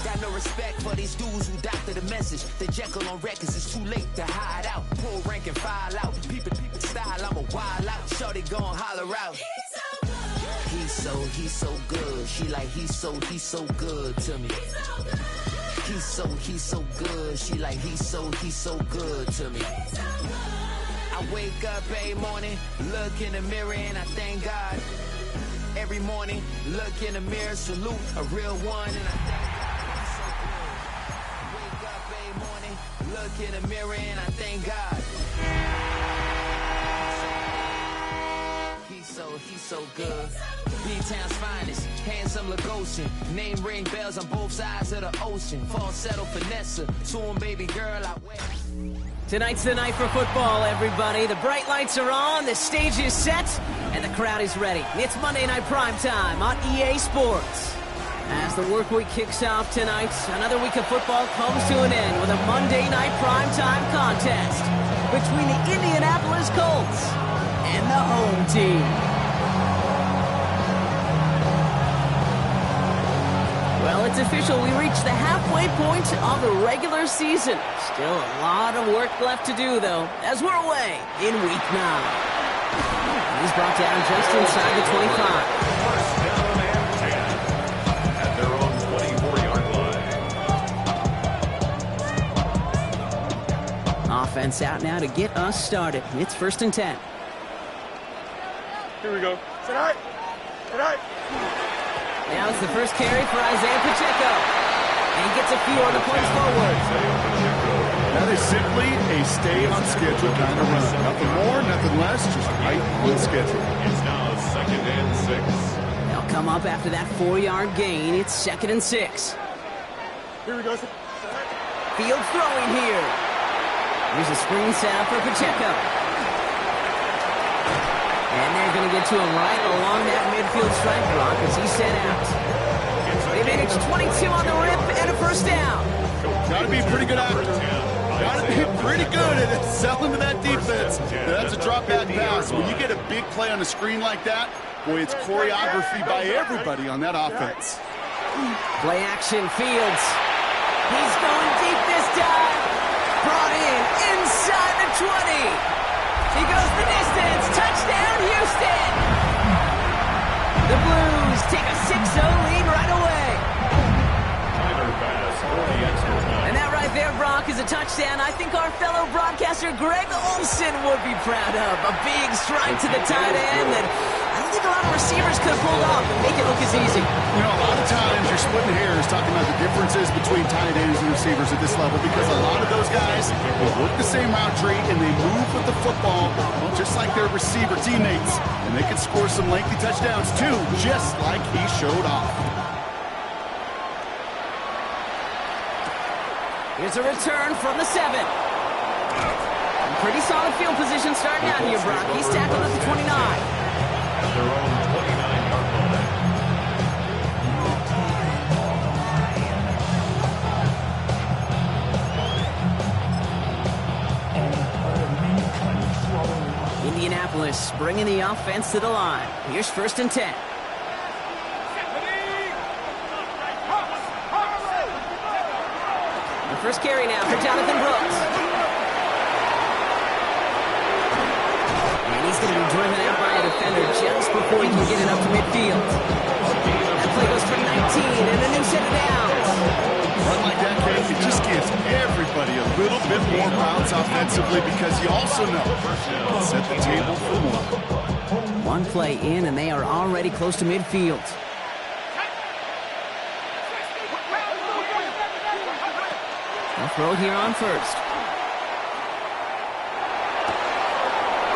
Got no respect for these dudes who doctor the message. The Jekyll on records, it's too late to hide out. Pull rank and file out. People style, I'm a wild out. Shorty gon' holler out. He's so good. She like he's so good to me. He's so good. She like he's so good to me. I wake up every morning, look in the mirror and I thank God. Every morning, look in the mirror, salute a real one, and I thank God. Wake up every morning, look in the mirror, and I thank God. He's so good. B-Town's finest, handsome Lagosian. Name ring bells on both sides of the ocean. Falsetto finesse, soon baby girl I wear. Tonight's the night for football, everybody. The bright lights are on, the stage is set, and the crowd is ready. It's Monday Night Primetime on EA Sports. As the work week kicks off tonight, another week of football comes to an end with a Monday Night Primetime contest between the Indianapolis Colts and the home team. Well, it's official. We reached the halfway point of the regular season. Still a lot of work left to do, though, as we're away in Week 9. He's brought down just inside the 25. First down and 10 at their own 24-yard line. Offense out now to get us started. It's 1st and 10. Here we go. Tonight. Now it's the first carry for Isaiah Pacheco. And he gets a few on the points forward. That is simply a stay on schedule kind of run. Nothing more, nothing less, just right on schedule. It's now 2nd and 6. They'll come up after that 4-yard gain. It's 2nd and 6. Here we go. Field throwing here. Here's a screen setup for Pacheco. And they're going to get to him right along that midfield strike block as he's sent out. They managed 22 on the rip and a first down. Got to be pretty good after. Got to be pretty good at selling to that defense. That's a drop back pass. When you get a big play on a screen like that, boy, it's choreography by everybody on that offense. Play action, Fields. He's going deep this time. Brought in inside the 20. He goes the distance. Touchdown, Houston. The Blues take a 6-0 lead right away. And that right there, Brock, is a touchdown I think our fellow broadcaster Greg Olson would be proud of. A big strike to the tight end that I don't think a lot of receivers could have pulled off and make it look as easy. You know, a lot of times you're splitting hairs talking about the differences between tight ends and receivers at this level because a lot of those guys will work the same route tree and they move with the football, well, just like their receiver teammates. And they can score some lengthy touchdowns too, just like he showed off. Here's a return from the 7. Pretty solid field position starting out here, Brock. He's tackled at the 29. At their own 29-yard line. Indianapolis bringing the offense to the line. Here's 1st and 10. The first carry now for Jonathan Brooks. And he's going to be driven out by a defender just before he can get it up to midfield. That play goes for 19 and a new set of downs. Run like that, Kate, it just gives everybody a little bit more bounce offensively because you also know it set the table for more. One play in and they are already close to midfield. They'll throw it here on 1st.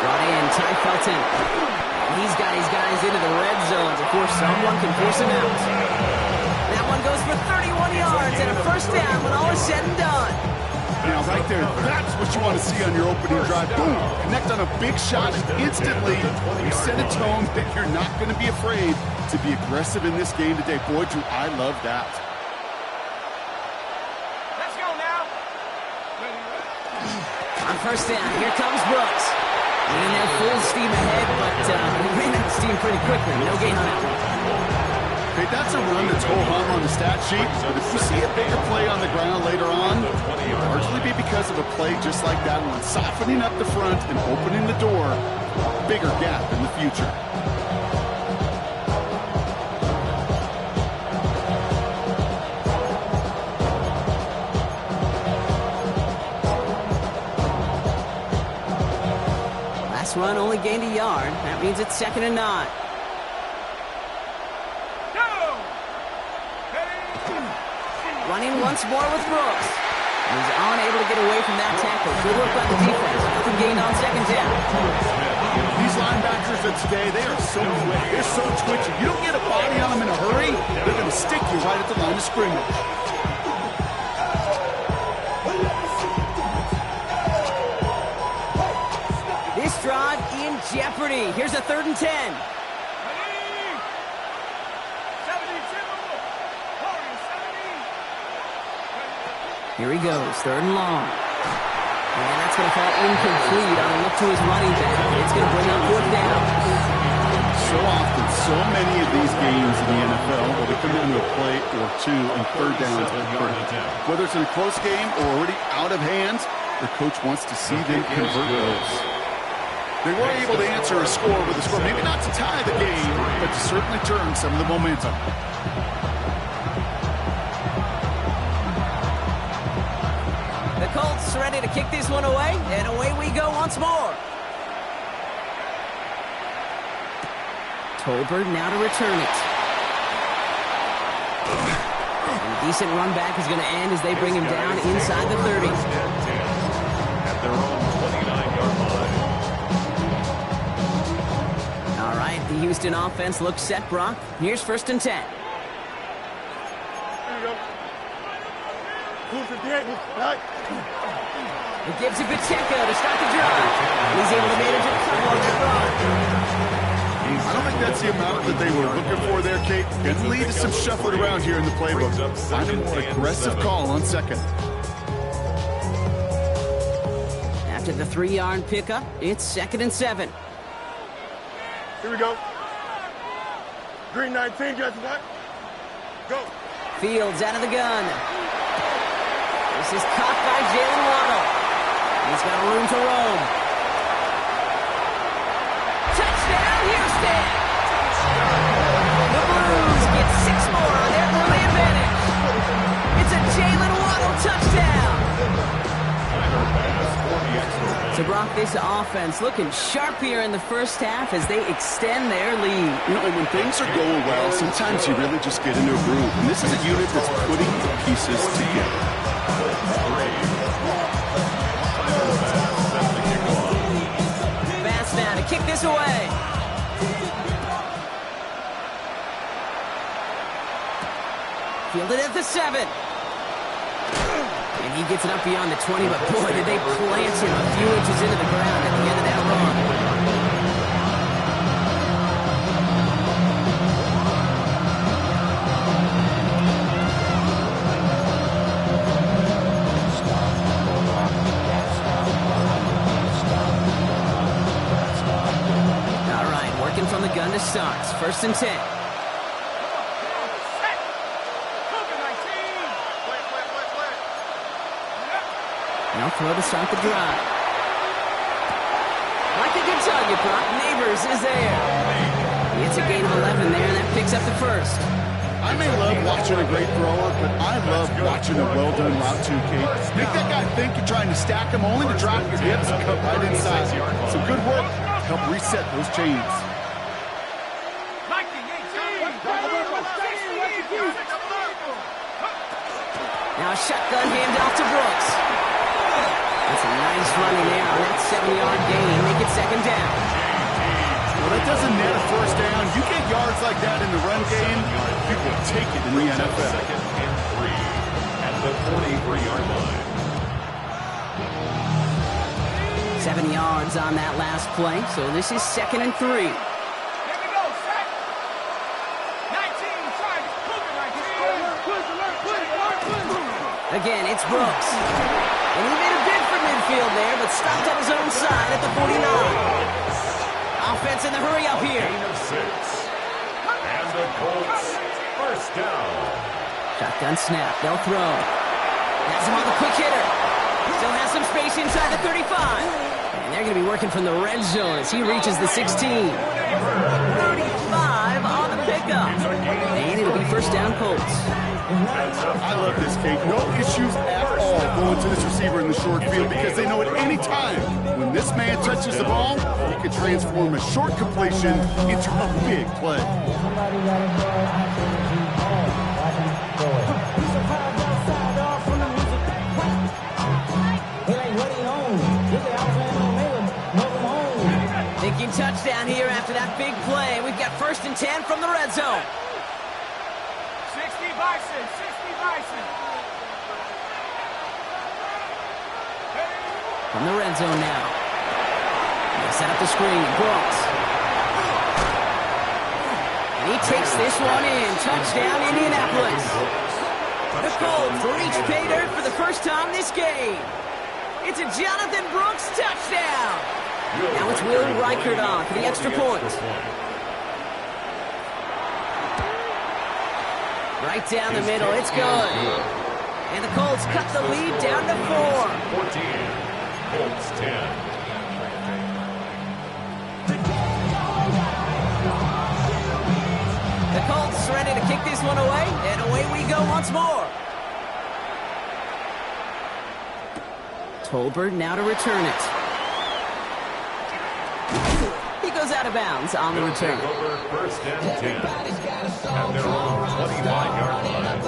Brought in Ty Felton. He's got his guys into the red zone before someone can force him out. That one goes for 31 yards and a first down when all is said and done. Now, right there, that's what you want to see on your opening drive. Boom! Connect on a big shot and instantly you set a tone that you're not going to be afraid to be aggressive in this game today. Boy, do I love that. On 1st down, here comes Brooks. And they're full steam ahead, but he ran out of steam pretty quickly. No gain on that one. Okay, that's a run that's ho-hum on the stat sheet, but if you see a bigger play on the ground later on, it'll largely be because of a play just like that one, softening up the front and opening the door, bigger gap in the future. Last run only gained a yard. That means it's 2nd and 9. Running once more with Brooks. He's unable to get away from that tackle. Good work by the defense. Nothing gained on 2nd down. These linebackers of today, they are so quick. They're so twitchy. You don't get a body on them in a hurry, they're going to stick you right at the line of scrimmage. This drive in jeopardy. Here's a 3rd and 10. Here he goes, 3rd and long. And that's going to fall incomplete on a look to his running back. It's going to bring up 4th down. So often, so many of these games in the NFL will they come into a play or two and 3rd downs occur. Whether it's in a close game or already out of hand, the coach wants to see them convert those. They were able to answer a score with a score, maybe not to tie the game, but to certainly turn some of the momentum. The Colts ready to kick this one away, and away we go once more. Tolbert now to return it. And a decent run back is going to end as they bring him down inside the 30. At their own 29-yard line. All right, the Houston offense looks set, Brock. Here's 1st and 10. It gives it Pacheco to start the drive. He's able to manage a couple on that run. I don't think that's the amount that they were looking for there, Kate. Can lead to some shuffling around here in the playbook. Find a more aggressive call on 2nd. After the 3-yard pickup, it's 2nd and 7. Here we go. Green 19, guess what? Go. Fields out of the gun. This is caught by Jalen Waddle. He's got room to roam. Touchdown, Houston! The Blues get 6 more on their early advantage. It's a Jalen Waddle touchdown. So Brock, this offense looking sharp here in the first half as they extend their lead. You know, and when things are going well, sometimes you really just get into a groove. And this is a unit that's putting the pieces together. Fast now to kick this away. Fielded at the 7. And he gets it up beyond the 20, but boy, did they plant him a few inches into the ground at the end of that run. All right, working from the gun to start. 1st and 10. Now throw to start the drive. Like a good target, Brock. Neighbors is there. It's a gain of 11 there, and that picks up the 1st. I may love watching a great thrower, but I love watching a well-done route too, Kate. Make that guy think you're trying to stack him, only to drop your hips and cut right inside. Some good work to help reset those chains. Now a shotgun handoff to Brooks. That's a nice running there on that 7-yard gain. Make it 2nd down. Well, that doesn't net a 1st down. You get yards like that in the run game, people take it in the NFL. 2nd and 3 at the 43-yard line. 7 yards on that last play, so this is 2nd and 3. Again, it's Brooks. And he made a bid for midfield there, but stopped on his own side at the 49. Offense in the hurry up here. Gain of 6. And the Colts, first down. Shotgun snap. They'll throw. Has him on the quick hitter. Still has some space inside the 35. And they're going to be working from the red zone as he reaches the 16. 35 on the pickup. And it'll be first down Colts. I love this, Kate. No issues at all going to this receiver in the short field because they know at any time when this man touches the ball, he can transform a short completion into a big play. Thinking touchdown here after that big play. We've got first and 10 from the red zone. 60 Bison, 60 Bison. From the red zone now. They set up the screen. Brooks. And he takes this one in. Touchdown, Indianapolis. The Colts reach pay dirt for the first time this game. It's a Jonathan Brooks touchdown. Now it's Will Reichert on for the extra point. Right down the middle. It's good. And the Colts cut the lead down to 4. 14. Colts 10. The Colts ready to kick this one away, and away we go once more. Tolbert now to return it. He goes out of bounds on the return. Over first and 10. At their own 25-yard line.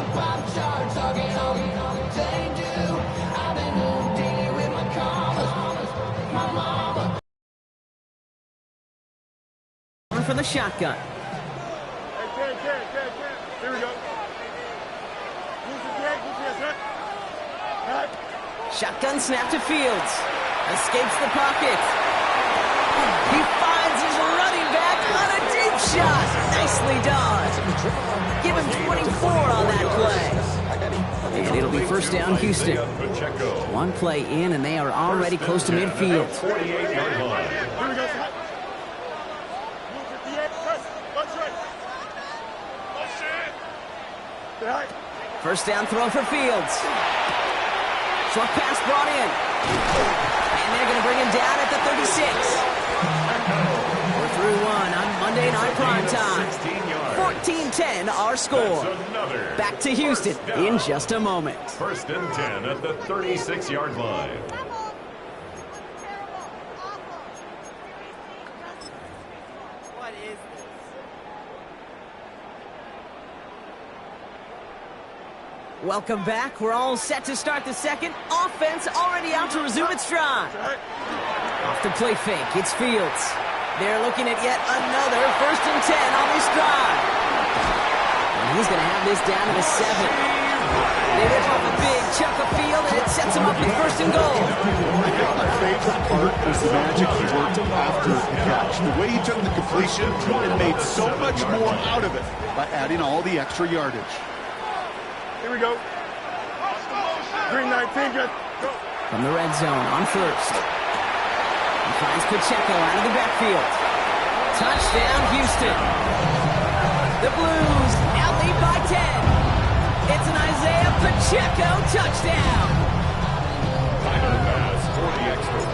From the shotgun. Hey, Ken. Here we go. Who's the cat? Right. Shotgun snap to Fields. Escapes the pocket. He finds his running back on a deep shot. Nicely done. Give him 24 on that play. And it'll be first down Houston. One play in, and they are already close to midfield. 48-yard line. Here we go. First down throw for Fields. Short pass brought in. And they're going to bring him down at the 36. We're through one on Monday Night Primetime. 14-10 our score. Back to Houston in just a moment. First and 10 at the 36-yard line. Welcome back. We're all set to start the second. Offense already out to resume its drive. Off the play fake, it's Fields. They're looking at yet another first and 10 on this drive. And he's going to have this down to the 7. They rip off a big chunk of field, and it sets him up with first and goal. I think my favorite part was the magic he worked after the catch. The way he took the completion and made so much more out of it by adding all the extra yardage. Here we go. Green 19, just go. From the red zone on first. He finds Pacheco out of the backfield. Touchdown, Houston. The Blues now lead by 10. It's an Isaiah Pacheco touchdown.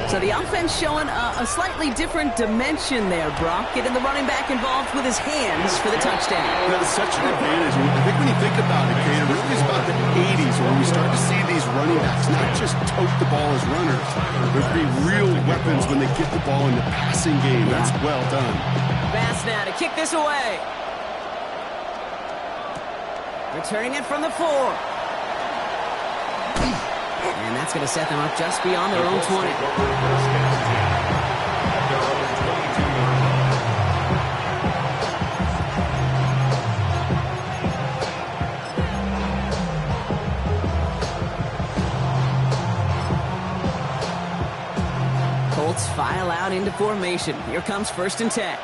So the offense showing a slightly different dimension there, Brock. Getting the running back involved with his hands for the touchdown. That's such an advantage. I think when you think about it, Kate, it really is about the 80s where we start to see these running backs not just tote the ball as runners, but be real weapons when they get the ball in the passing game. That's well done. Bass now to kick this away. Returning it from the 4. And that's going to set them up just beyond their own 20. Colts file out into formation. Here comes first and 10.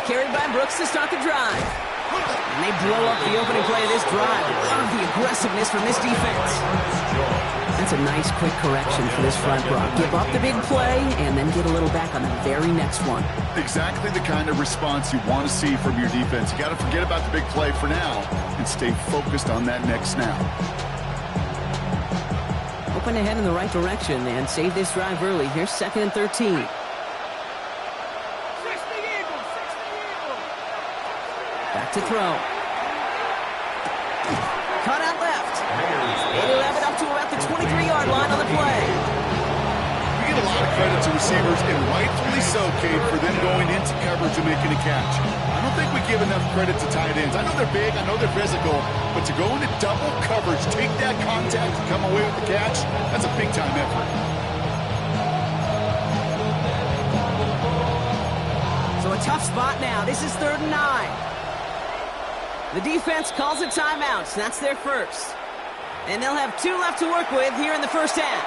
carried by Brooks to start the drive. And they blow up the opening play of this drive. Love the aggressiveness from this defense. That's a nice quick correction for this front, Brock. Give up the big play and then get a little back on the very next one. Exactly the kind of response you want to see from your defense. You got to forget about the big play for now and stay focused on that next snap. Open ahead in the right direction and save this drive early. Here's 2nd and 13. Back to throw. Cut out left. And he'll have it up to about the 23-yard line on the play. We get a lot of credit to receivers, and rightfully so, Kate, for them going into coverage and making a catch. I don't think we give enough credit to tight ends. I know they're big, I know they're physical, but to go into double coverage, take that contact, and come away with the catch, that's a big-time effort. So a tough spot now. This is 3rd and 9. The defense calls a timeout, so that's their first. And they'll have 2 left to work with here in the first half.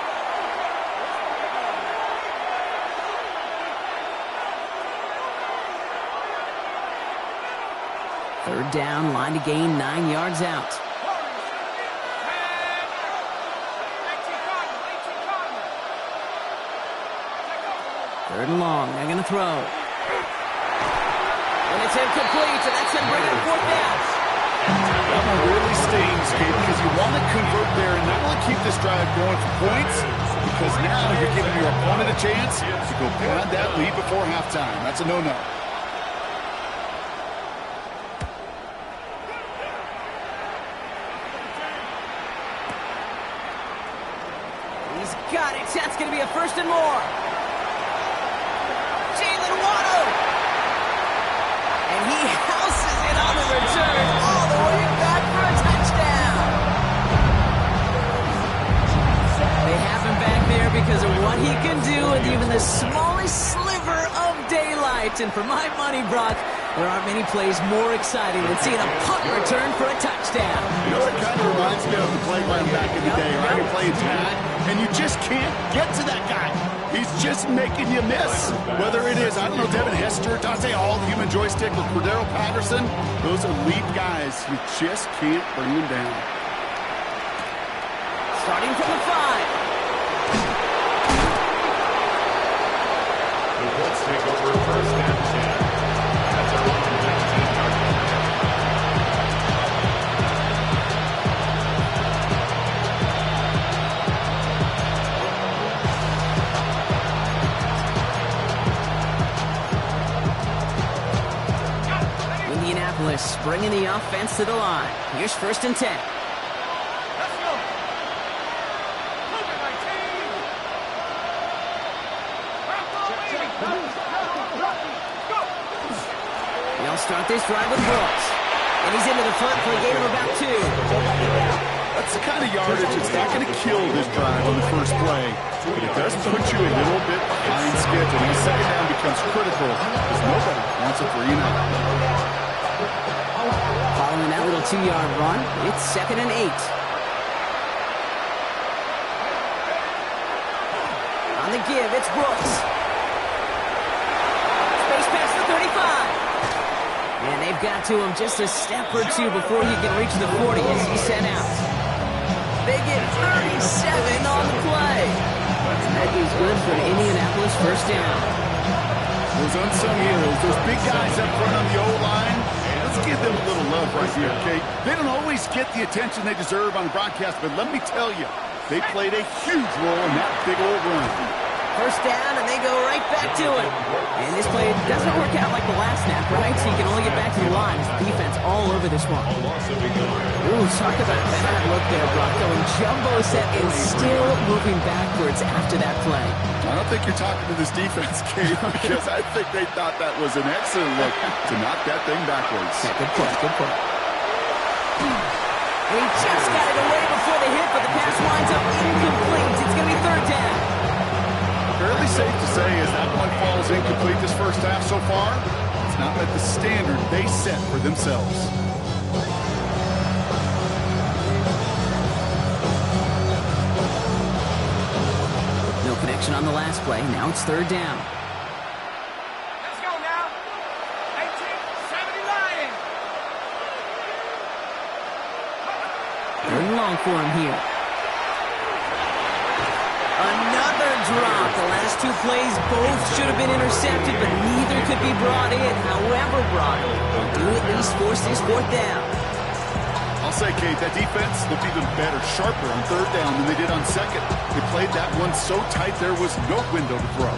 Third down, line to gain 9 yards out. Third and long, they're going to throw. And it's incomplete, and that's going to bring it to 4th down. That one really stings, Kate, because you want to convert there and not only keep this drive going for points, because now you're giving your opponent a chance to go pad that lead before halftime. That's a no-no. He's got it. That's going to be a 1st and more. Jalen Waddle. And he houses it on the return all the way back for a touchdown. They have him back there because of what he can do with even the smallest sliver of daylight. And for my money, Brock, there aren't many plays more exciting than seeing a punt return for a touchdown. You know, it kind of reminds me of the playground back in the day, right? You're playing tag, and you just can't get to that guy. He's just making you miss. Whether it is, I don't know, Devin Hester, Dante Hall, the human joystick, or Cordero Patterson, those elite guys, you just can't bring them down. Starting from the 5. Let's take over 1st and 10. That's our 19-yard line. Indianapolis bringing the offense to the line. Here's 1st and 10. Let's go. Move it, my team. Go. They'll start this drive with Brooks. And he's into the front for a gain of about 2. That's the kind of yardage that's not going to kill this drive on the first play, but it does put you a little bit behind schedule. And the 2nd down becomes critical because nobody wants a 3-and-out. Following that little 2-yard run, it's 2nd and 8. On the give, it's Brooks. Space past the 35. And they've got to him just a step or 2 before he can reach the 40 as he's sent out. They get 37 on the play. That is good for an Indianapolis 1st down. Those unsung heroes, those big guys up front on the O-line, let's give them a little love right here, okay? They don't always get the attention they deserve on the broadcast, but let me tell you, they played a huge role in that big old run. 1st down, and they go right back to it. And this play doesn't work out like the last snap, right? So you can only get back to the line. Defense all over this one. Ooh, talk about a bad look there, Brock. Going jumbo set and still moving backwards after that play. I don't think you're talking to this defense, Kate, because I think they thought that was an excellent look to knock that thing backwards. Yeah, good point, good point. And he just got it away before the hit, but the pass winds up incomplete. It's going to be 3rd down. Fairly safe to say as that one falls incomplete this first half so far, it's not at the standard they set for themselves. No connection on the last play. Now it's 3rd down. Let's go now. 18. long for him here. Another drop. The last two plays both should have been intercepted, but neither could be brought in. However, Brock will do at least force this fourth down. I'll say, Kate, that defense looked even better, sharper on third down than they did on second. They played that one so tight there was no window to throw.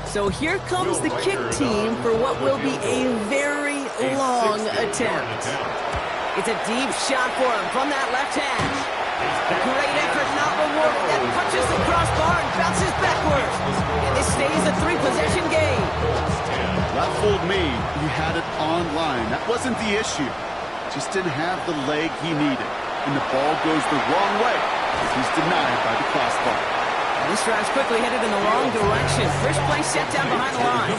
So here comes the kick team for what will be a very long attempt. It's a deep shot for him from that left hash. Great effort, not rewarded. That punches the crossbar and bounces backwards. And this stays a three-possession game. That fooled me. He had it on line. That wasn't the issue. Just didn't have the leg he needed. And the ball goes the wrong way as he's denied by the crossbar. This drive's quickly headed in the wrong direction. First play set down behind the line.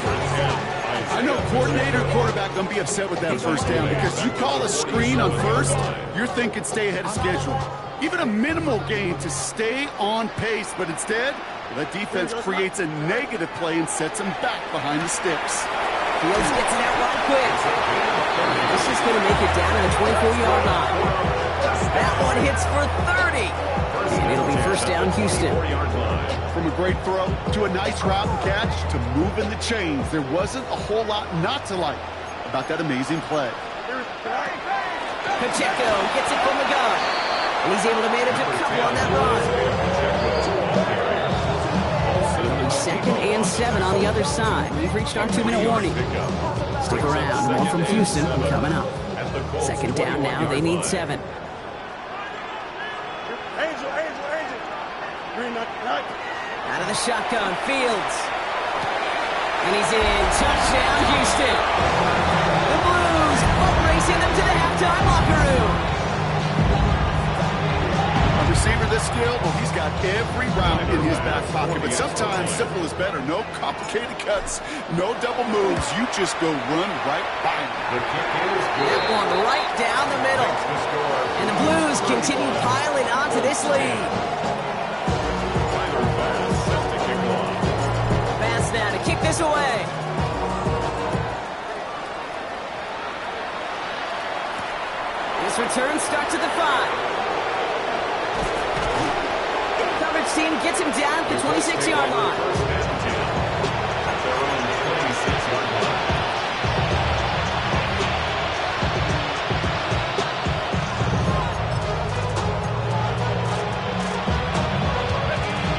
I know coordinator and quarterback going to be upset with that first down because you call a screen on first, you're thinking stay ahead of schedule. Even a minimal gain to stay on pace, but instead, that defense creates a negative play and sets him back behind the sticks. Fields gets it out right quick. This is going to make it down to the 24-yard line. That one hits for 30. And it'll be first down, Houston. From a great throw to a nice route and catch to moving the chains, there wasn't a whole lot not to like about that amazing play. Pacheco gets it from the gun. And he's able to manage a couple on that run. Second and 7 on the other side. We've reached our 2-minute warning. Stick around. More from Houston coming up. Second down now. They need 7. Out of the shotgun, Fields. And he's in. Touchdown, Houston. The Blues racing them to the halftime locker room. A receiver this skilled, well, he's got every route in his back pocket, but sometimes simple is better. No complicated cuts, no double moves. You just go run right by him. That one right down the middle. And the Blues continue piling onto this lead. Now to kick this away. This return starts at the 5. Coverage team gets him down at the 26-yard line.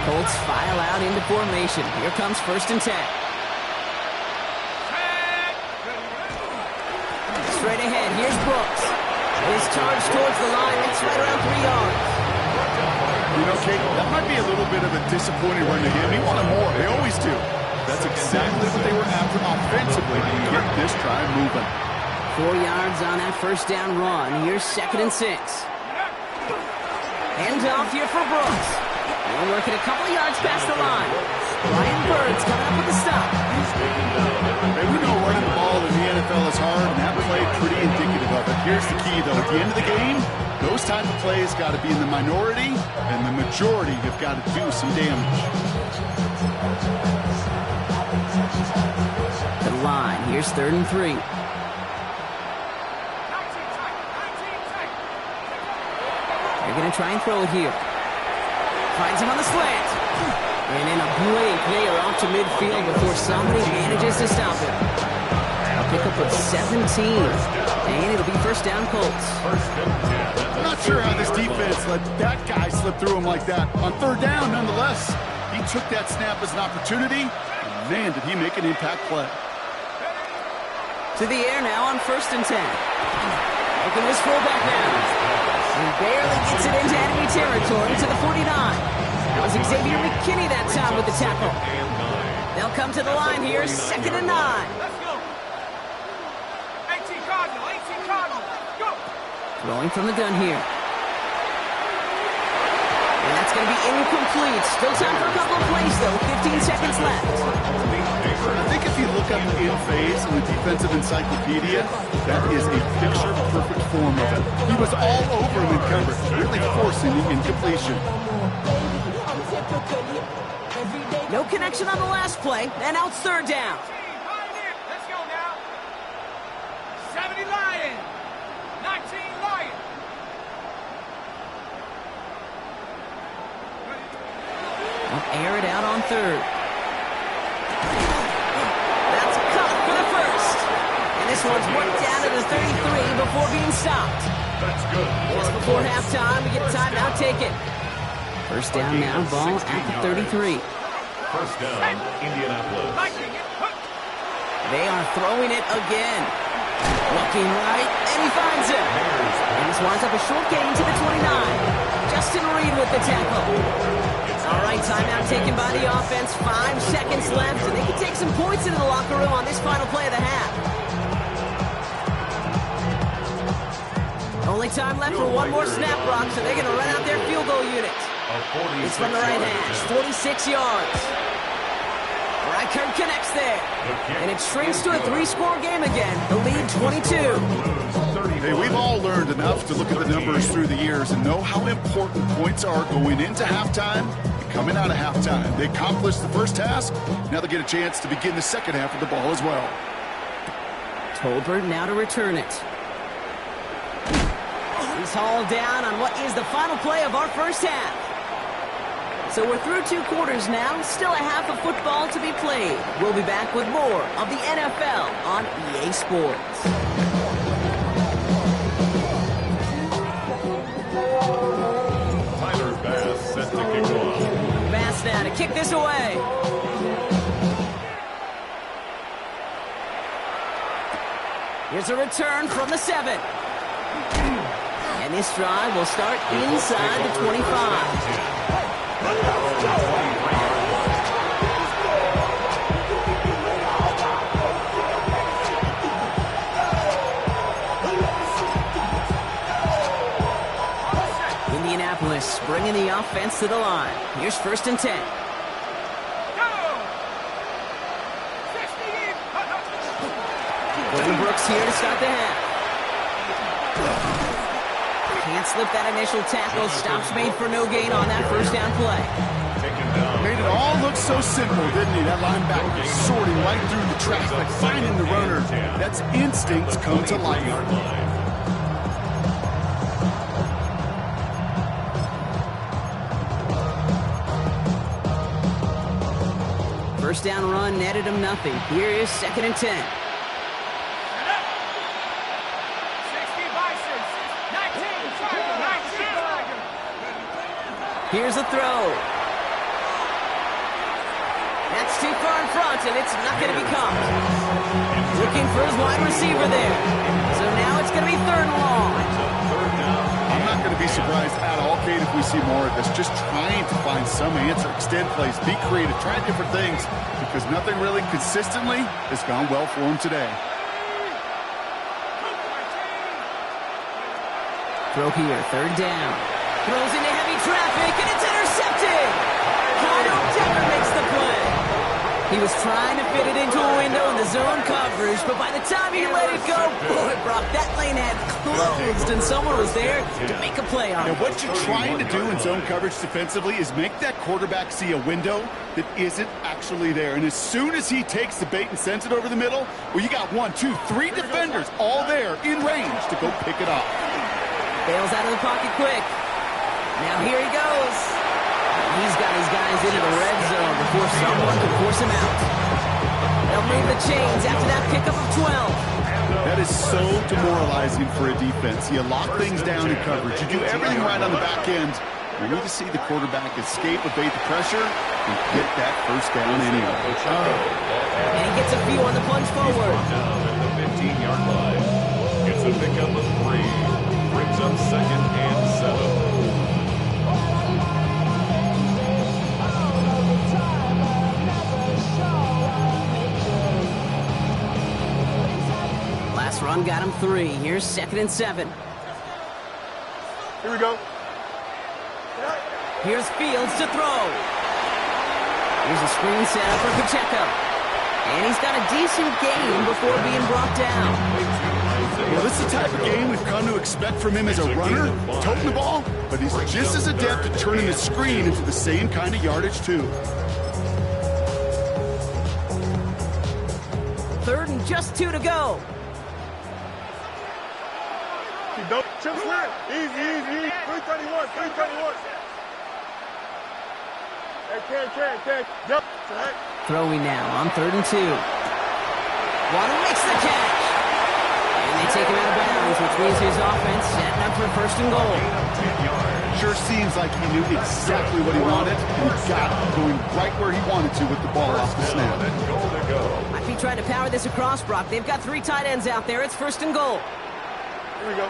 Colts file out into formation. Here comes 1st and 10. Straight ahead, here's Brooks. His charge towards the line, it's right around 3 yards. You know, Kate, that might be a little bit of a disappointing run to him. He wanted more. They always do. That's exactly what they were after offensively to get this drive moving. 4 yards on that first down run. Here's 2nd and 6. Hands off here for Brooks. We're working a couple of yards past the line. Ryan Bird's coming up with the stop. Hey, we know running the ball in the NFL is hard, and that play pretty indicative of it. Here's the key, though. At the end of the game, those type of plays got to be in the minority, and the majority have got to do some damage. The line. Here's 3rd and 3. They're going to try and throw it here. Finds him on the slant. And in a blink, they are off to midfield before somebody manages to stop him. A pickup of 17. And it'll be first down, Colts. I'm not sure how this defense let that guy slip through him like that. On 3rd down, nonetheless, he took that snap as an opportunity. And man, did he make an impact play. To the air now on 1st and 10. Making this fullback now. He barely gets it into enemy territory to the 49. That was Xavier McKinney that time with the tackle. They'll come to the line here, 2nd and 9. Let's go. 18 Cardinal, 18 Cardinal. Go. Throwing from the gun here. And that's going to be incomplete. Still time for a couple of plays, though. 15 seconds left. I think if you look up in phase in the defensive encyclopedia, that is a picture-perfect form of it. He was all over him in coverage, really forcing the incompletion. No connection on the last play, and now it's 3rd down. Let's go now. 70 Lions. 19 Lions. Air it out on third. That's caught for the first. And this one's worked down to the 33 before being stopped. That's good. Just before halftime, we get a timeout taken. First down now, ball at the 33. First down, Indianapolis. They are throwing it again. Looking right, and he finds it. And this winds up a short gain to the 29. Justin Reed with the tackle. All right, timeout taken by the offense. 5 seconds left, and they can take some points into the locker room on this final play of the half. Only time left for one more snap, Brock, so they're going to run out their field goal unit. It's from the right hash, 46 yards. Reichert connects there. And it shrinks to a 3-score game again. The lead 22. Hey, we've all learned enough to look at the numbers through the years and know how important points are going into halftime and coming out of halftime. They accomplished the first task. Now they get a chance to begin the second half of the ball as well. Tolbert now to return it. He's hauled down on what is the final play of our first half. So we're through 2 quarters now, still a half of football to be played. We'll be back with more of the NFL on EA Sports. Tyler Bass set to kick off. Bass now to kick this away. Here's a return from the 7. And this drive will start inside the 25. Indianapolis bringing the offense to the line. Here's 1st and 10. Gordon Brooks here to start the half. Can't slip that initial tackle. Stops made for no gain on that first down play. Made it all look so simple, didn't he? That linebacker sorting right through the traffic, finding the runner. That's instincts come to life. First down run netted him nothing. Here is 2nd and 10. Here's a throw. That's too far in front, and it's not going to be caught. Looking for his wide receiver there. So now it's going to be 3rd and long. I'm not going to be surprised at all, Kate, if we see more of this. Just trying to find some answer, extend plays, be creative, try different things, because nothing really consistently has gone well for him today. Throw here, 3rd down. Throws into heavy traffic, and it's intercepted! Kyle Decker makes the play. He was trying to fit it into a window in the zone coverage, but by the time he let it go, boy, Brock, that lane had closed, and someone was there to make a play on it. Now, what you're trying to do in zone coverage defensively is make that quarterback see a window that isn't actually there. And as soon as he takes the bait and sends it over the middle, well, you got 1, 2, 3 defenders all there in range to go pick it up. Bails out of the pocket quick. Now here he goes. He's got his guys into the red zone before someone can force him out. They'll move the chains after that pickup of 12. That is so demoralizing for a defense. You lock things down in coverage. You do everything right on the back end. You need to see the quarterback escape, evade the pressure, and get that first down anyway. And he gets a few on the plunge forward. Down at the 15-yard line. Gets a pickup of 3. Brings up 2nd and 7. Last run got him 3. Here's 2nd and 7. Here we go. Here's Fields to throw. Here's a screen set up for Pacheco. And he's got a decent gain before being brought down. Well, this is the type of game we've come to expect from him as a runner, toting the ball, but he's just as adept at turning the screen into the same kind of yardage, too. 3rd and just 2 to go. Chip swear. Easy. 331. Hey, jump. Throwing now on 3rd and 2. Waddle makes the catch. And they take him out of bounds, which means his offense setting up for 1st and goal. Sure seems like he knew exactly what he wanted, and he got it, going right where he wanted to with the ball off the snap. Might be trying to power this across, Brock. They've got 3 tight ends out there. It's 1st and goal. Here we go.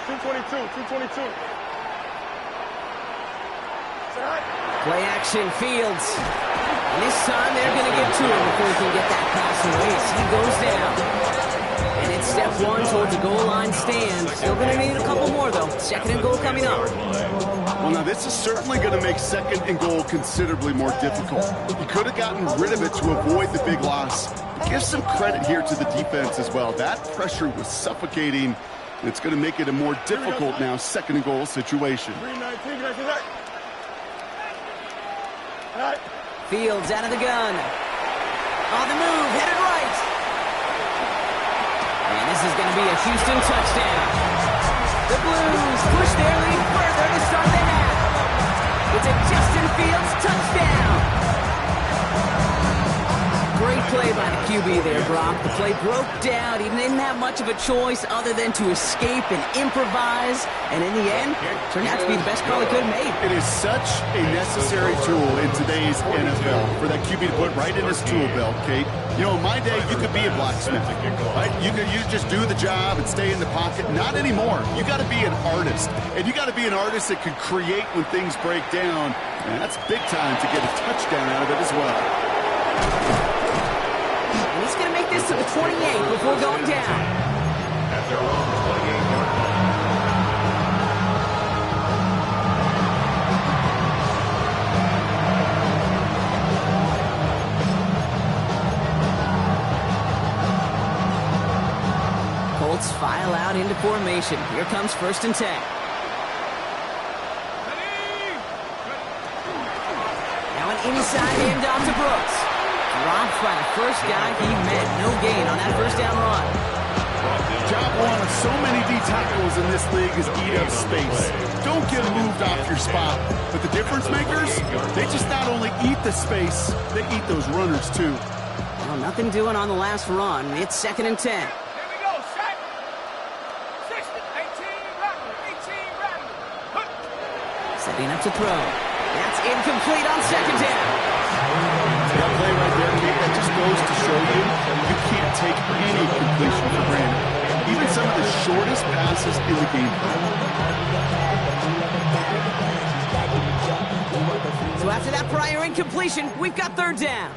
222. Play action, Fields. And this time they're going to get to him before he can get that pass away as he goes down. And it's step 1 towards the goal line stand. Still going to need a couple more, though. 2nd and goal coming up. Well, now this is certainly going to make 2nd and goal considerably more difficult. He could have gotten rid of it to avoid the big loss. But give some credit here to the defense as well. That pressure was suffocating. And it's going to make it a more difficult now 2nd and goal situation. 319, Fields out of the gun. On the move, headed right. And this is going to be a Houston touchdown. The Blues push their lead further to start the half. It's a Justin Fields touchdown. Great play by the QB there, Brock. The play broke down. He didn't have much of a choice other than to escape and improvise. And in the end, turned out to be the best call he could have made. It is such a necessary tool in today's NFL for that QB to put right in his tool belt, Kate. You know, in my day, you could be a blacksmith, right? You just do the job and stay in the pocket. Not anymore. You got to be an artist. And you got to be an artist that can create when things break down. And that's big time to get a touchdown out of it as well. He's going to make this to the 28 before going down. At their own 28-yard line. Colts file out into formation. Here comes 1st and 10. Now an inside handoff to Brooks. Dropped by the first guy he met. No gain on that 1st down run. Job 1 of so many D tackles in this league is eat up space. Don't get moved off your spot. But the difference makers, they just not only eat the space, they eat those runners too. Well, nothing doing on the last run. It's 2nd and 10. Here we go, set. 60, 18, Rattler. Setting up to throw. That's incomplete on 2nd down. That play right there, Kate, that just goes to show you you can't take any completion for granted. Even some of the shortest passes in the game. So after that prior incompletion, we've got 3rd down.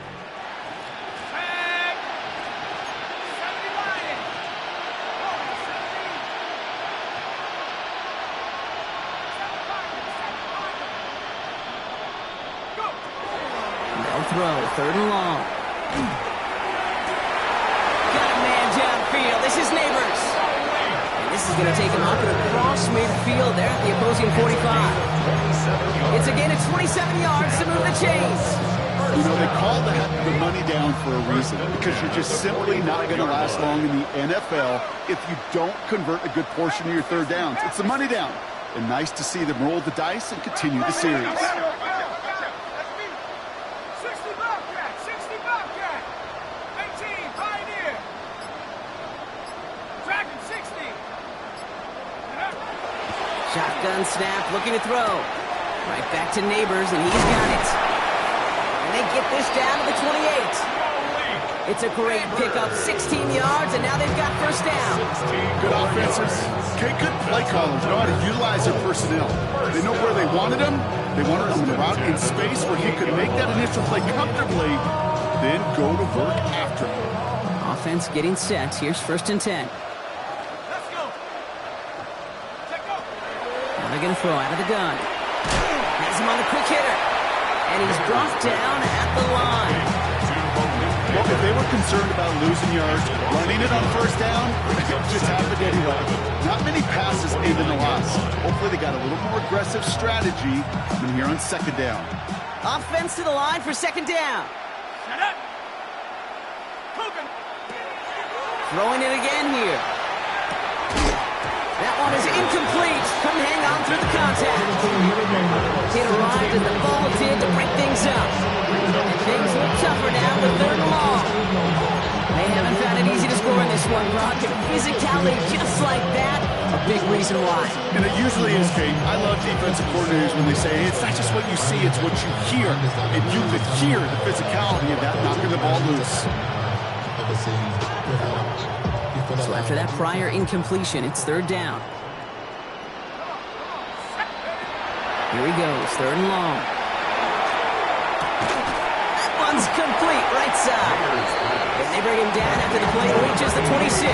Throw, 3rd and long. Got a man downfield. This is Neighbors. And this is going to take him up and across midfield there at the opposing 45. It's a gain of 27 yards to move the chains. You know, they call the money down for a reason, because you're just simply not going to last long in the NFL if you don't convert a good portion of your 3rd downs. It's the money down. And nice to see them roll the dice and continue the series. 60 Bobcat. 18, Pioneer. Dragon 60. Shotgun snap, looking to throw. Right back to Neighbors, and he's got it. And they get this down to the 28. It's a great pickup, 16 yards, and now they've got 1st down. Good offenses. Good play callers know how to utilize their personnel. They know where they wanted them. They wanted them in a route in space where he could make that initial play comfortably, then go to work after him. Offense getting set. Here's 1st and 10. Let's go. Check go. Now they're going to throw out of the gun. Has him on the quick hitter. And he's brought down at the line. Well, if they were concerned about losing yards, running it on 1st down, it just happened anyway. Not many passes ended in the loss. Hopefully they got a little more aggressive strategy than here on 2nd down. Offense to the line for 2nd down. Set up. Coogan. Throwing it again here. That one is incomplete. Couldn't hang on through the contact. It arrived and the ball did to break things up. And things look tougher now with 3rd and long. They haven't found it easy to score in this one, Brock. And physicality just like that, a big reason why. And it usually is, Kate. I love defensive coordinators when they say, it's not just what you see, it's what you hear. And you could hear the physicality of that knocking the ball loose. So after that prior incompletion, it's 3rd down. Here he goes, 3rd and long. That one's complete, right side. And they bring him down after the play reaches the 26.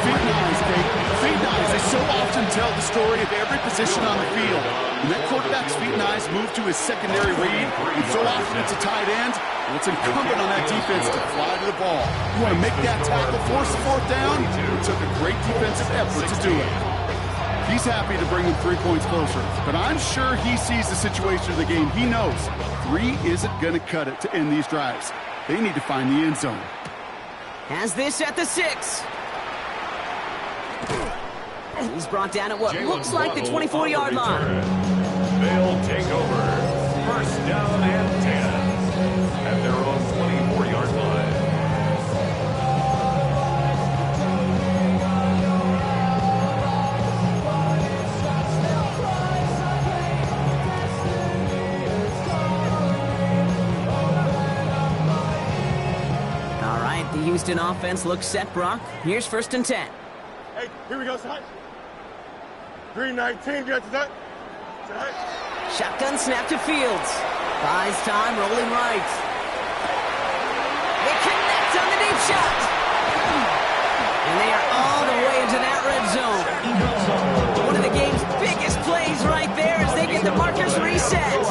Feet nice, Kate. Feet nice. They so often tell the story of every position on the field. When that quarterback's feet nice move to his secondary read, and so often it's a tight end, and it's incumbent on that defense to fly to the ball. You want to make that tackle, force the 4th down? It took a great defensive effort to do it. He's happy to bring them 3 points closer, but I'm sure he sees the situation of the game. He knows 3 isn't going to cut it to end these drives. They need to find the end zone. Has this at the 6. He's brought down at what looks like the 24-yard line. They'll take over. 1st down and 10 at their own 24-yard line. All right, the Houston offense looks set, Brock. Here's 1st and 10. Hey, here we go, son. 3:19, get to that. Shotgun snap to Fields. Buys time, rolling right. They connect on the deep shot. And they are all the way into that red zone. One of the game's biggest plays right there as they get the markers reset.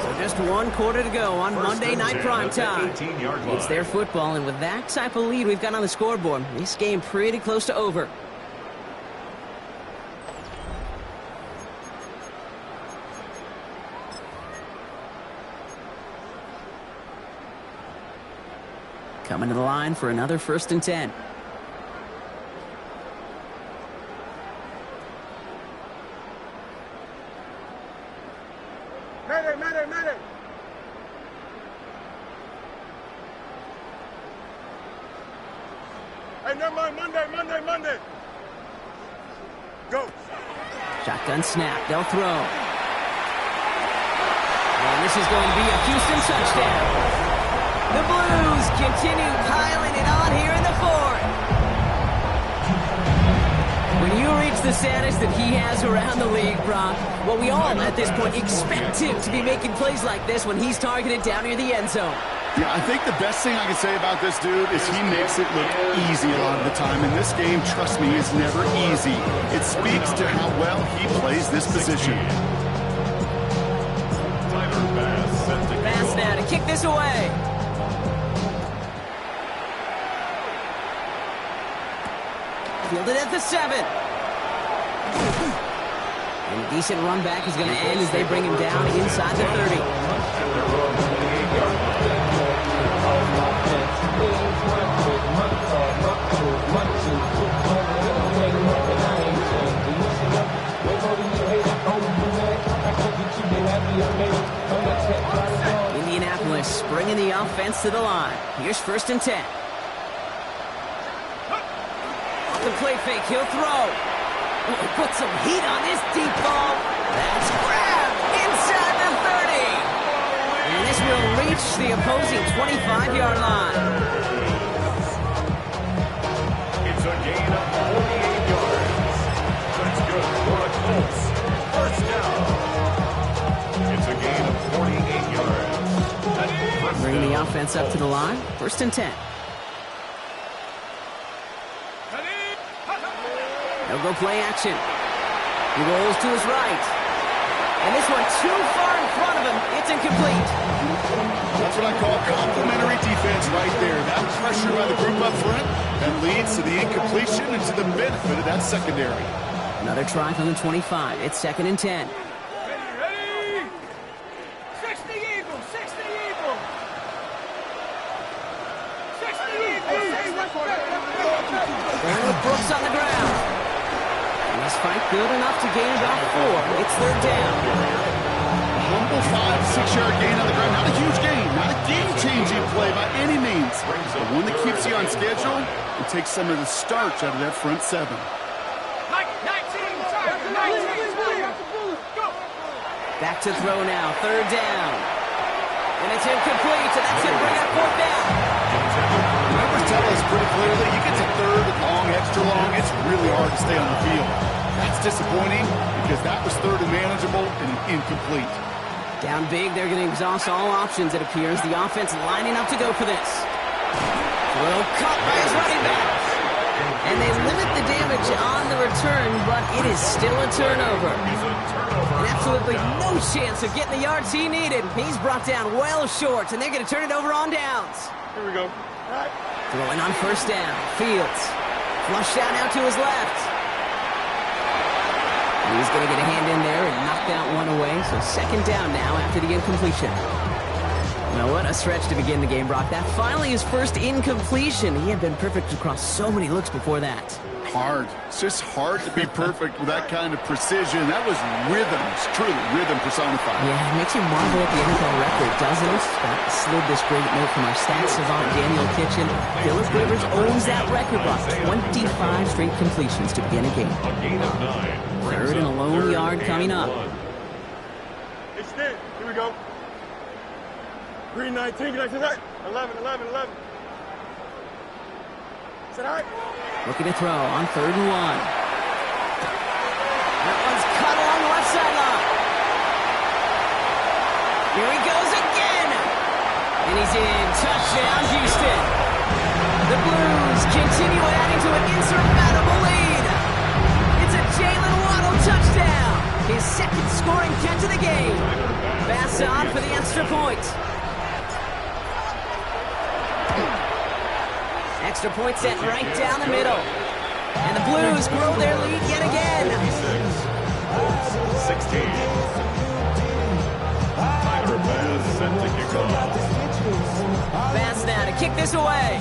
So just 1 quarter to go on Monday Night Primetime. It's their football, and with that type of lead we've got on the scoreboard, this game pretty close to over. Coming to the line for another 1st and 10. Mayday. Hey, never mind, Monday. Go. Shotgun snap, they'll throw. And this is going to be a Houston touchdown. The Blues continue piling it on here in the 4th. When you reach the status that he has around the league, Brock, well, we all at this point expect him to be making plays like this when he's targeted down near the end zone. Yeah, I think the best thing I can say about this dude is he makes it look easy a lot of the time. And this game, trust me, is never easy. It speaks to how well he plays this position. Pass now to kick this away. Fielded at the 7. And a decent run back is going to end as they bring him down inside the 30. Indianapolis bringing the offense to the line. Here's 1st and 10. The play fake, he'll throw. Put some heat on this deep ball. That's grabbed inside the 30. And this will reach the opposing 25-yard line. It's a gain of 48 yards. That's good for the Colts. 1st down. It's a gain of 48 yards. Bringing the offense up to the line. 1st and 10. They'll go play action. He rolls to his right. And this one too far in front of him. It's incomplete. That's what I call complimentary defense right there. That pressure by the group up front that leads to the incompletion and to the benefit of that secondary. Another try from the 25. It's 2nd and 10. Ready? 60 Eagles. 60 Eagles. 60 Eagles. to gain about 4. It's third down. Humble 5-6-yard gain on the ground. Not a huge gain, not a game-changing play by any means. But one that keeps you on schedule and takes some of the starch out of that front 7. 19, go. Back to throw now, third down. And it's incomplete, and that's going to bring up fourth down. Numbers tell us pretty clearly, you get to third and long, extra long, it's really hard to stay on the field. That's disappointing because that was third and manageable and incomplete. Down big, they're going to exhaust all options, it appears. The offense lining up to go for this. Throw caught by his running back. And they limit the damage on the return, but it is still a turnover. And absolutely no chance of getting the yards he needed. He's brought down well short, and they're going to turn it over on downs. Here we go. Right. Throwing on first down. Fields. Flushed out now to his left. He's going to get a hand in there and knock that one away. So second down now after the incompletion. Well, what a stretch to begin the game, Brock. That finally his first incompletion. He had been perfect across so many looks before that. Hard. It's just hard to be perfect with that kind of precision. That was rhythm. It's truly rhythm personified. Yeah, it makes you marvel at the NFL record, doesn't it? That slid this great note from our stats savant, Daniel Kitchen. Phillip Rivers owns that record, Brock. 25 straight completions to begin a game. A gain of 9. Third and a lone yard coming up. Hey, Stan, here we go. Green 19, can I say that? 11. Is that all right? Looking to throw on third and 1. That one's cut along the left sideline. Here he goes again. And he's in. Touchdown, Houston. The Blues continue adding to an insurmountable lead. It's a Jalen Waddle touchdown. His second scoring catch of the game. Pass on for the extra point. Extra point set right down the middle. And the Blues grow their lead yet again. 16. Tyler Bass set to kick off. Bass now to kick this away.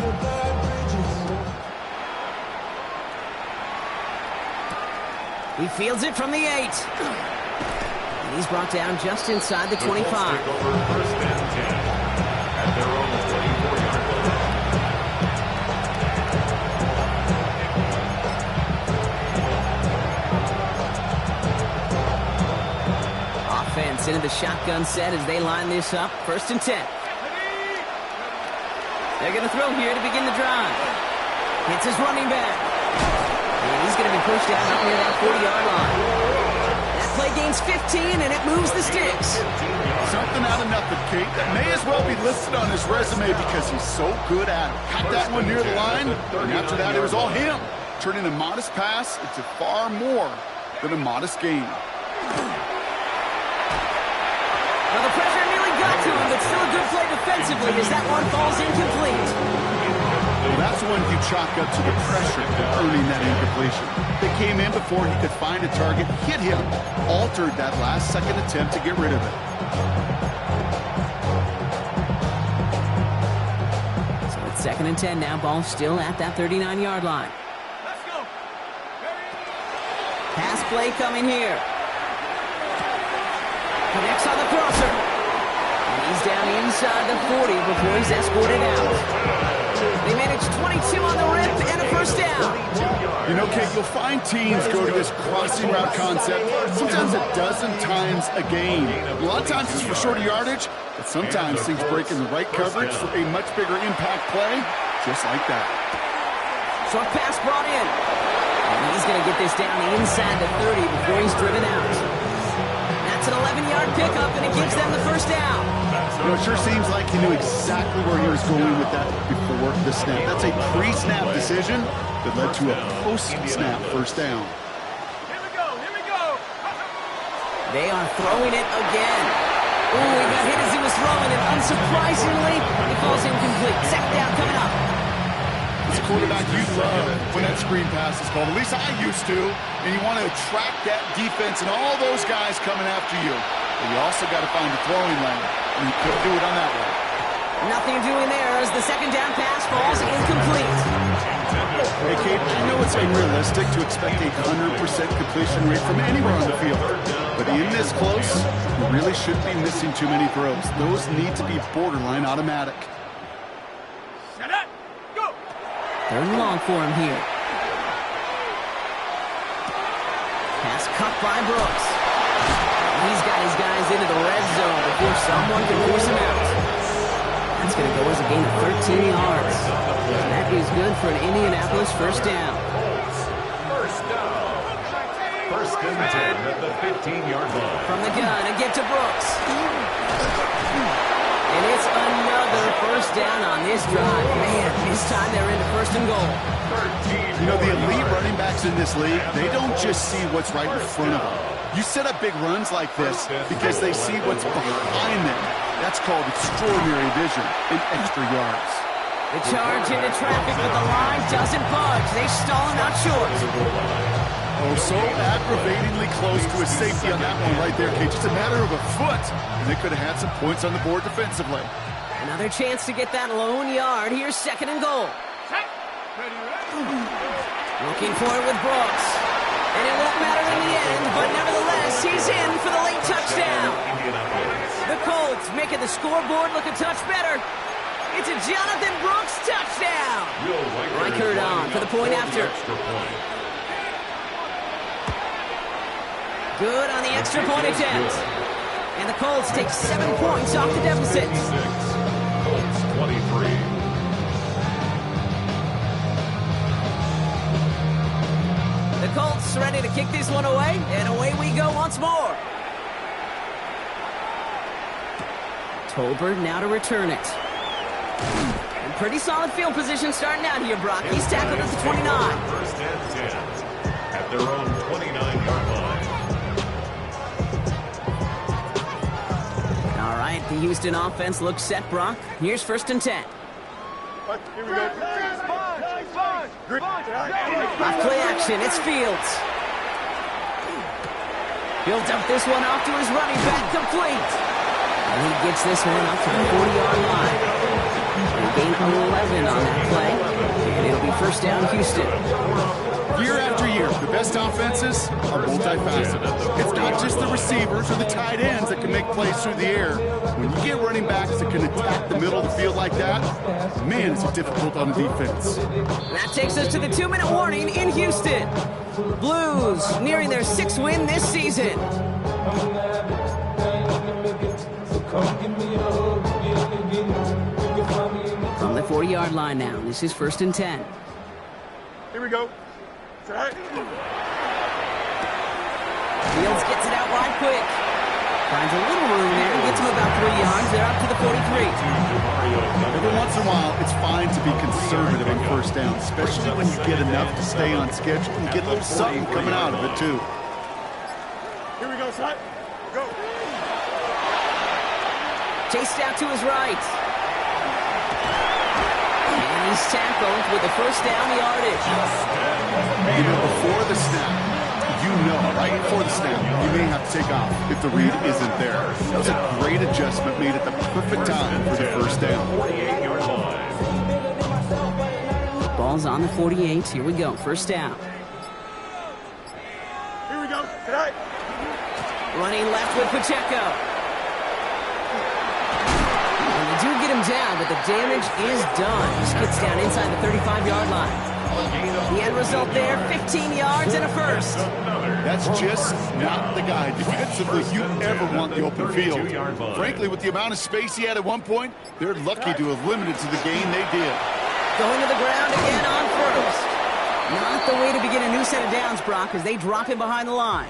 He fields it from the 8. And he's brought down just inside the 25. Take over first and 10 at their own 24-yard line. Offense into the shotgun set as they line this up. First and 10. They're going to throw here to begin the drive. Hits his running back. And he's going to be pushed out near that 40-yard line. That play gains 15, and it moves the sticks. Something out of nothing, Kate. That may as well be listed on his resume because he's so good at it. Had that one near the line, and after that, it was all him. Turning a modest pass into far more than a modest gain. Well, the pressure nearly got to him, but still a good play defensively as that one falls incomplete. Well, that's one you chalk up to the pressure of earning that incompletion. They came in before he could find a target, hit him, altered that last-second attempt to get rid of it. So it's second and 10 now. Ball still at that 39-yard line. Let's go. Pass play coming here. Connects on the crosser. And he's down inside the 40 before he's escorted out. They manage 22 on the rip and a first down. You know, Kate, you'll find teams go to this crossing route concept sometimes a dozen times a game. A lot of times it's for shorter yardage, but sometimes things break in the right coverage for a much bigger impact play, just like that. Short pass brought in. And he's going to get this down inside the 30 before he's driven out. That's an 11-yard pickup, and it gives them the first down. You know, it sure seems like he knew exactly where he was going with that before the snap. That's a pre-snap decision that led to a post-snap first down. Here we go. They are throwing it again. Ooh, he got hit as he was throwing it. Unsurprisingly, he falls incomplete. Second down coming up. As a quarterback, you love when that screen pass is called. At least I used to. And you want to attract that defense and all those guys coming after you. But you also got to find the throwing lane. And you couldn't do it on that one. Nothing doing there as the second down pass falls incomplete. Hey, Kate, I know it's unrealistic to expect a 100% completion rate from anywhere on the field. But in this close, you really shouldn't be missing too many throws. Those need to be borderline automatic. Set up. Go. Third and long for him here. Pass cut by Brooks. He's got his guys into the red zone before someone can force him out. That's going to go as a gain of 13 yards. That is good for an Indianapolis first down. First down. First and 10 at the 15-yard line. From the gun, and get to Brooks. And it's another first down on this drive. Man, this time they're into first and goal. You know, the elite running backs in this league, they don't just see what's right in front of them. You set up big runs like this because they see what's behind them. That's called extraordinary vision and extra yards. The charge into traffic, but the line doesn't budge. They stall him out short. Oh, so aggravatingly close to a safety on that one right there, Kate. Just a matter of a foot, and they could have had some points on the board defensively. Another chance to get that lone yard. Here's second and goal. Looking for it with Brooks. And it won't matter in the end, but nevertheless, he's in for the late touchdown. The Colts making the scoreboard look a touch better. It's a Jonathan Brooks touchdown. Reichert on for the point after. Good on the extra point attempt. And the Colts take 7 points off the deficit. Colts 23. The Colts ready to kick this one away, and away we go once more. Tolbert now to return it. And pretty solid field position starting out here, Brock. He's tackled at the 29. First and 10 at their own 29-yard line. All right, the Houston offense looks set, Brock. Here's first and 10. Here we go. Off play action, it's Fields. He'll dump this one off to his running back, complete. And he gets this one up to the 40-yard line. And gain 11 on that play. And it'll be first down, Houston. Year after year, the best offenses are multifaceted. It's not just the receivers or the tight ends that can make plays through the air. When you get running backs that can attack the middle of the field like that, man, it's difficult on defense. That takes us to the 2-minute warning in Houston. Blues nearing their 6th win this season. From the 40-yard line now, this is first and 10. Here we go. Fields gets it out wide quick. Finds a little room there, gets him about 3 yards. They're up to the 43. Every once in a while, it's fine to be conservative on first down, especially when you get enough to stay on schedule and get a little something coming out of it, too. Here we go, son. Go. Chased out to his right. And he's tackled with the first down yardage. You know, before the snap, right before the snap, you may have to take off if the read isn't there. That was a great adjustment made at the perfect time for the first down. 48-yard line. Ball's on the 48. Here we go. First down. Here we go. Tonight. Running left with Pacheco. And they do get him down, but the damage is done. He gets down inside the 35-yard line. The end result there, 15 yards and a first. That's just not the guy defensively you ever want the open field. Frankly, with the amount of space he had at one point, they're lucky to have limited to the gain they did. Going to the ground again on first. Not the way to begin a new set of downs, Brock, as they drop him behind the line.